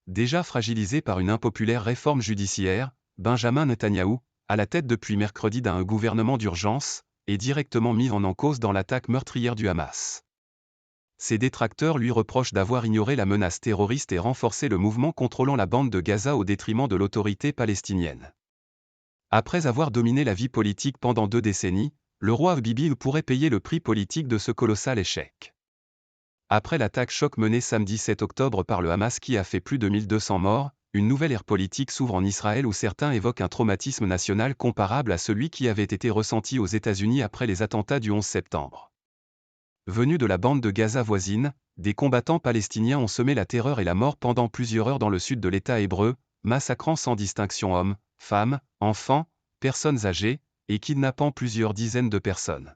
Déjà fragilisé par une impopulaire réforme judiciaire, Benjamin Netanyahou, à la tête depuis mercredi d'un gouvernement d'urgence, est directement mis en cause dans l'attaque meurtrière du Hamas. Ses détracteurs lui reprochent d'avoir ignoré la menace terroriste et renforcé le mouvement contrôlant la bande de Gaza au détriment de l'autorité palestinienne. Après avoir dominé la vie politique pendant 2 décennies, le roi Bibi pourrait payer le prix politique de ce colossal échec. Après l'attaque choc menée samedi 7 octobre par le Hamas qui a fait plus de 1200 morts, une nouvelle ère politique s'ouvre en Israël où certains évoquent un traumatisme national comparable à celui qui avait été ressenti aux États-Unis après les attentats du 11 septembre. Venus de la bande de Gaza voisine, des combattants palestiniens ont semé la terreur et la mort pendant plusieurs heures dans le sud de l'État hébreu, massacrant sans distinction hommes, femmes, enfants, personnes âgées, et kidnappant plusieurs dizaines de personnes.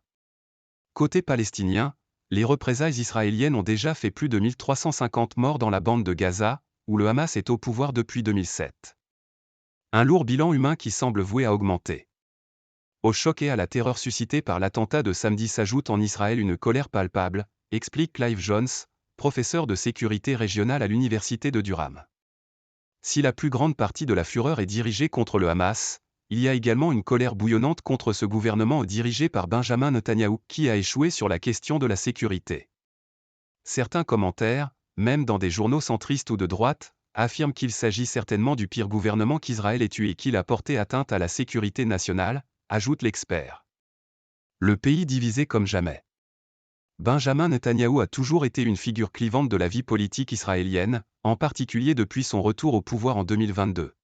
Côté palestinien, les représailles israéliennes ont déjà fait plus de 1350 morts dans la bande de Gaza, où le Hamas est au pouvoir depuis 2007. Un lourd bilan humain qui semble voué à augmenter. Au choc et à la terreur suscitée par l'attentat de samedi s'ajoute en Israël une colère palpable, explique Clive Jones, professeur de sécurité régionale à l'université de Durham. Si la plus grande partie de la fureur est dirigée contre le Hamas, il y a également une colère bouillonnante contre ce gouvernement dirigé par Benjamin Netanyahou qui a échoué sur la question de la sécurité. Certains commentaires, même dans des journaux centristes ou de droite, affirment qu'il s'agit certainement du pire gouvernement qu'Israël ait eu et qu'il a porté atteinte à la sécurité nationale, ajoute l'expert. Le pays divisé comme jamais. Benjamin Netanyahou a toujours été une figure clivante de la vie politique israélienne, en particulier depuis son retour au pouvoir en 2022.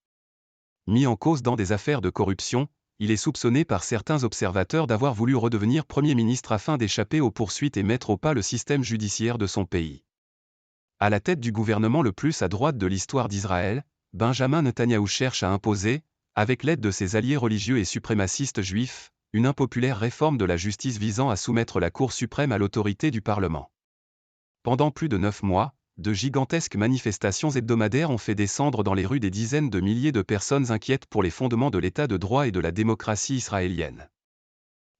Mis en cause dans des affaires de corruption, il est soupçonné par certains observateurs d'avoir voulu redevenir Premier ministre afin d'échapper aux poursuites et mettre au pas le système judiciaire de son pays. À la tête du gouvernement le plus à droite de l'histoire d'Israël, Benjamin Netanyahou cherche à imposer, avec l'aide de ses alliés religieux et suprémacistes juifs, une impopulaire réforme de la justice visant à soumettre la Cour suprême à l'autorité du Parlement. Pendant plus de 9 mois, de gigantesques manifestations hebdomadaires ont fait descendre dans les rues des dizaines de milliers de personnes inquiètes pour les fondements de l'état de droit et de la démocratie israélienne.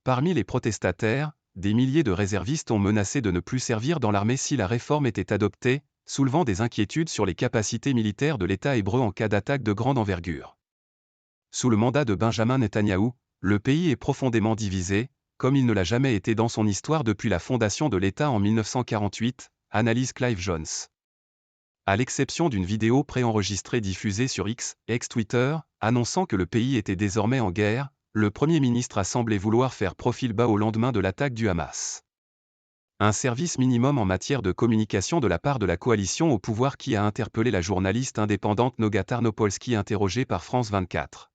Parmi les protestataires, des milliers de réservistes ont menacé de ne plus servir dans l'armée si la réforme était adoptée, soulevant des inquiétudes sur les capacités militaires de l'État hébreu en cas d'attaque de grande envergure. Sous le mandat de Benjamin Netanyahou, le pays est profondément divisé, comme il ne l'a jamais été dans son histoire depuis la fondation de l'État en 1948, analyse Clive Jones. À l'exception d'une vidéo préenregistrée diffusée sur X, ex-Twitter, annonçant que le pays était désormais en guerre, le Premier ministre a semblé vouloir faire profil bas au lendemain de l'attaque du Hamas. Un service minimum en matière de communication de la part de la coalition au pouvoir qui a interpellé la journaliste indépendante Noga Tarnopolsky interrogée par France 24.